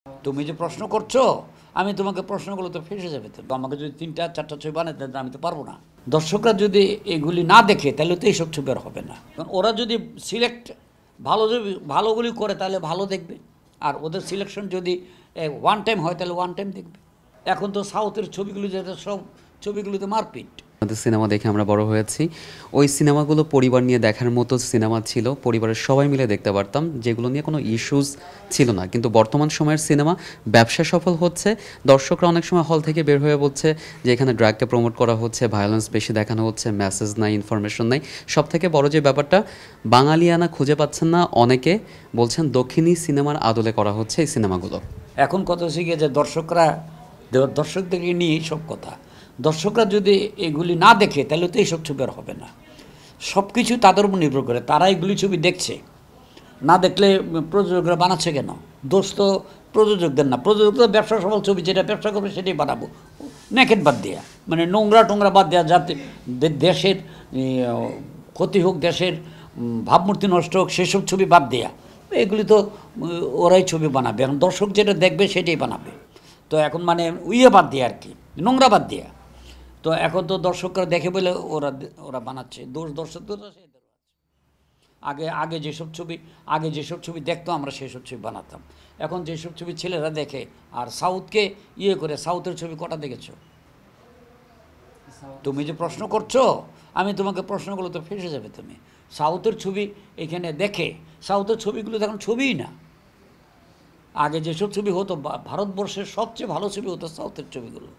তুমি যে প্রশ্ন করছো, আমি তোমাকে প্রশ্নগুলো তো ফেসে যাবে। তো আমাকে যদি ৩টা ৪টা ছবি বানাতে দেন, আমি তো পারবো না। দর্শকরা যদি এগুলি না দেখে তাহলে তো এইসব ছবি আর হবে না। কারণ ওরা যদি সিলেক্ট ভালোগুলি করে তাহলে ভালো দেখবে, আর ওদের সিলেকশন যদি ওয়ান টাইম হয় তাহলে ওয়ান টাইম দেখবে। এখন তো সাউথের ছবিগুলি যেটা, সব ছবিগুলিতে মারপিট। আমাদের সিনেমা দেখে আমরা বড় হয়েছি। ওই সিনেমাগুলো পরিবার নিয়ে দেখার মতো সিনেমা ছিল, পরিবারের সবাই মিলে দেখতে পারতাম, যেগুলো নিয়ে কোনো ইস্যুস ছিল না। কিন্তু বর্তমান সময়ের সিনেমা ব্যবসা সফল হচ্ছে, দর্শকরা অনেক সময় হল থেকে বের হয়ে বলছে যে এখানে ড্রাগকে প্রমোট করা হচ্ছে, ভায়োলেন্স বেশি দেখানো হচ্ছে, মেসেজ নাই, ইনফরমেশন নাই। সব থেকে বড় যে ব্যাপারটা, বাঙালিয়ানা খুঁজে পাচ্ছেন না অনেকে, বলছেন দক্ষিণী সিনেমার আদলে করা হচ্ছে এই সিনেমাগুলো। এখন কথা হচ্ছে গিয়ে যে দর্শকদেরকে নিয়ে সব কথা। দর্শকরা যদি এগুলি না দেখে তাহলে তো এইসব ছবি আর হবে না। সব কিছু তাদের উপর নির্ভর করে, তারা এগুলি ছবি দেখছে। না দেখলে প্রযোজকরা বানাচ্ছে কেন? দোষ তো প্রযোজকদের না, প্রযোজকদের ব্যবসা সফল ছবি যেটা ব্যবসা করবে সেটাই বানাবো, নেকেট বাদ দেওয়া, মানে নোংরা টোংরা বাদ দেওয়া, যাতে দেশের ক্ষতি হোক, দেশের ভাবমূর্তি নষ্ট হোক, সেসব ছবি বাদ দেওয়া। এগুলি তো ওরাই ছবি বানাবে, এখন দর্শক যেটা দেখবে সেটাই বানাবে। তো এখন মানে বাদ দিয়ে আর কি, নোংরা বাদ দেওয়া। তো এখন তো দর্শকরা দেখে বলে ওরা ওরা বানাচ্ছে, দোষ দর্শকদের আছে। আগে যেসব ছবি দেখতো আমরা সেসব ছবি বানাতাম। এখন যেসব ছবি ছেলেরা দেখে আর সাউথকে করে, সাউথের ছবি কটা দেখেছো? তুমি যে প্রশ্ন করছো, আমি তোমাকে প্রশ্নগুলো তো ফেসে যাবে। তুমি সাউথের ছবি এখানে দেখে, সাউথের ছবিগুলো তো এখন ছবিই না। আগে যেসব ছবি হতো, ভারতবর্ষের সবচেয়ে ভালো ছবি হতো সাউথের ছবিগুলো।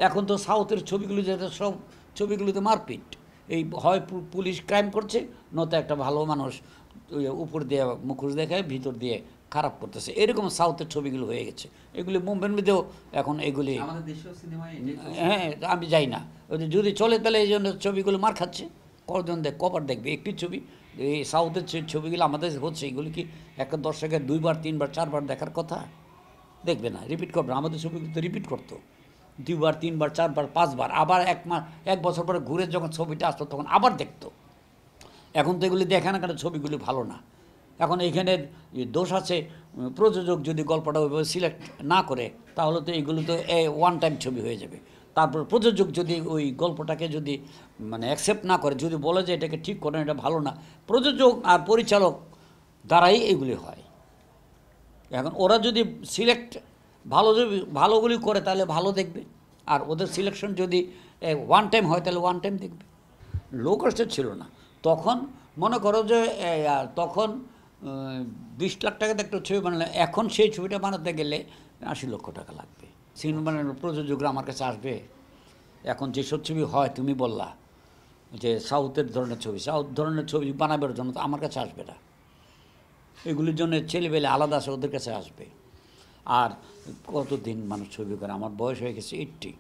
এখন তো সাউথের ছবিগুলো যেটা, সব ছবিগুলোতে মারপিট। এই হয় পুলিশ ক্রাইম করছে, নয়তো একটা ভালো মানুষ উপর দিয়ে মুখোশ দেখায় ভিতর দিয়ে খারাপ করতেছে, এরকম সাউথের ছবিগুলো হয়ে গেছে। এগুলি মুম্বাইয়ের মধ্যেও এখন এগুলি, হ্যাঁ আমি যাই না, যদি চলে তাহলে এই জন্য ছবিগুলো মার খাচ্ছে। কজন কবার দেখবে একটি ছবি? এই সাউথের ছবিগুলো আমাদের হচ্ছে, এগুলি কি একটা দর্শকের 2বার 3বার 4বার দেখার কথা? দেখবে না, রিপিট করবে না। আমাদের ছবিগুলো তো রিপিট করতো 2বার 3বার 4বার 5বার, আবার 1 বছর পরে ঘুরে যখন ছবিটা আসতো তখন আবার দেখতো। এখন তো এগুলি দেখে না, কারণ ছবিগুলি ভালো না। এখন এইখানে দোষ আছে প্রযোজক, যদি গল্পটা ওইভাবে সিলেক্ট না করে তাহলে তো এইগুলো তো ওয়ান টাইম ছবি হয়ে যাবে। তারপর প্রযোজক যদি ওই গল্পটাকে যদি মানে অ্যাকসেপ্ট না করে, যদি বলে যে এটাকে ঠিক করেন, এটা ভালো না, প্রযোজক আর পরিচালক দ্বারাই এগুলি হয়। এখন ওরা যদি সিলেক্ট ভালোগুলি করে তাহলে ভালো দেখবে, আর ওদের সিলেকশন যদি ওয়ান টাইম হয় তাহলে ওয়ান টাইম দেখবে। লো কস্টের ছিল না তখন। মনে করো যে তখন 20 লাখ টাকাতে একটা ছবি বানালে, এখন সেই ছবিটা বানাতে গেলে 80 লক্ষ টাকা লাগবে। সিনেমা বানানোর প্রযোজকরা আমার কাছে আসবে। এখন যেসব ছবি হয়, তুমি বললা যে সাউথ ধরনের ছবি বানাবার জন্য তো আমার কাছে আসবে না। এগুলির জন্য ছেলেবেলে আলাদা আছে, ওদের কাছে আসবে। আর কতদিন মানুষ ছবি করে? আমার বয়স হয়ে গেছে 80।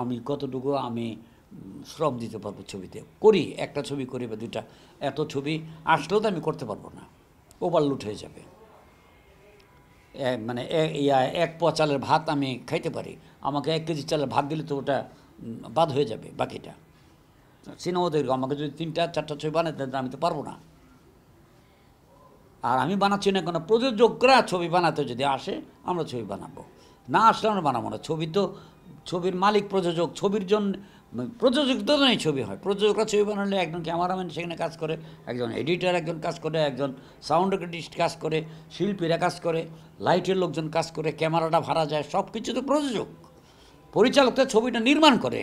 আমি কতটুকু আমি শ্রম দিতে পারবো ছবিতে? করি, একটা ছবি করি বা 2টা, এত ছবি আসলেও তো আমি করতে পারবো না, ওভারলোড হয়ে যাবে। মানে এক পোয়া চালের ভাত আমি খাইতে পারি, আমাকে 1 কেজি চালের ভাত দিলে তো ওটা বাদ হয়ে যাবে বাকিটা। সিনেমা তৈরি আমাকে যদি 3টা 4টা ছবি বানাতে দেন, আমি তো পারবো না। আর আমি বানাচ্ছি না, কোনো প্রযোজকরা ছবি বানাতে যদি আসে আমরা ছবি বানাবো, না আসলে আমরা বানাবো না। ছবি তো ছবির মালিক প্রযোজক, ছবির জন্য প্রযোজক তো নেই, ছবি হয়। প্রযোজকরা ছবি বানালে একজন ক্যামেরাম্যান সেখানে কাজ করে, একজন এডিটার একজন কাজ করে, একজন সাউন্ড আর্টিস্ট কাজ করে, শিল্পীরা কাজ করে, লাইটের লোকজন কাজ করে, ক্যামেরাটা ভাড়া যায়, সব কিছু তো প্রযোজক। পরিচালকটা ছবিটা নির্মাণ করে,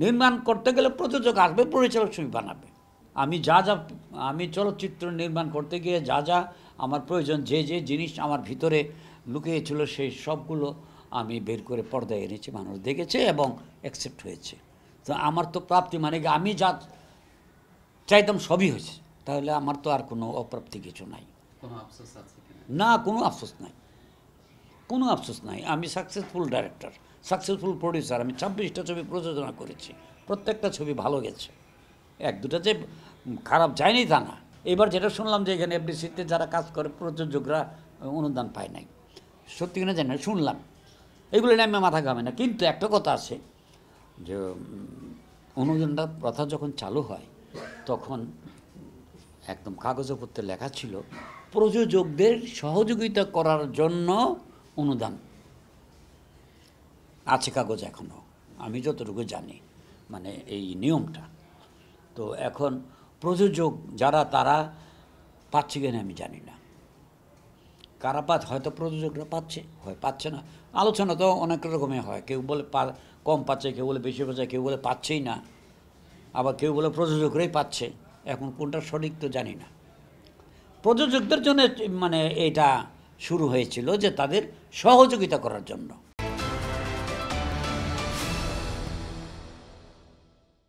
নির্মাণ করতে গেলে প্রযোজক আসবে, পরিচালক ছবি বানাবে। আমি চলচ্চিত্র নির্মাণ করতে গিয়ে যা যা আমার প্রয়োজন, যে জিনিস আমার ভিতরে লুকিয়েছিল, সেই সবগুলো আমি বের করে পর্দায় এনেছি, মানুষ দেখেছে এবং অ্যাকসেপ্ট হয়েছে। তো আমার তো প্রাপ্তি, মানে আমি যা চাইতাম সবই হয়েছে, তাহলে আমার তো আর কোনো অপ্রাপ্তি কিছু নাই। না, কোনো আফসোস নাই, কোনো আফসোস নাই। আমি সাকসেসফুল ডাইরেক্টর, সাকসেসফুল প্রডিউসার। আমি 26টা ছবি প্রযোজনা করেছি, প্রত্যেকটা ছবি ভালো গেছে। 1-2টা যে খারাপ যায়নি তা না। এবার যেটা শুনলাম যে এখানে এফডিসিতে যারা কাজ করে প্রযোজকরা অনুদান পায় নাই, সত্যি কিনা জানি না, শুনলাম। এগুলো নিয়ে আমি মাথা ঘামে না। কিন্তু একটা কথা আছে যে অনুদানটা প্রথা যখন চালু হয় তখন একদম কাগজপত্রে লেখা ছিল প্রযোজকদের সহযোগিতা করার জন্য অনুদান আছে কাগজ এখনও, আমি যতটুকু জানি, মানে এই নিয়মটা। তো এখন প্রযোজক যারা তারা পাচ্ছে কিনা আমি জানি না, কারা হয়তো প্রযোজকরা পাচ্ছে, হয় পাচ্ছে না। আলোচনা তো অনেক রকমের হয়, কেউ বলে কম পাচ্ছে, কেউ বলে বেশি পাচ্ছে, কেউ বলে পাচ্ছেই না, আবার কেউ বলে প্রযোজকরাই পাচ্ছে। এখন কোনটা সঠিক তো জানি না। প্রযোজকদের জন্য মানে এটা শুরু হয়েছিল যে তাদের সহযোগিতা করার জন্য।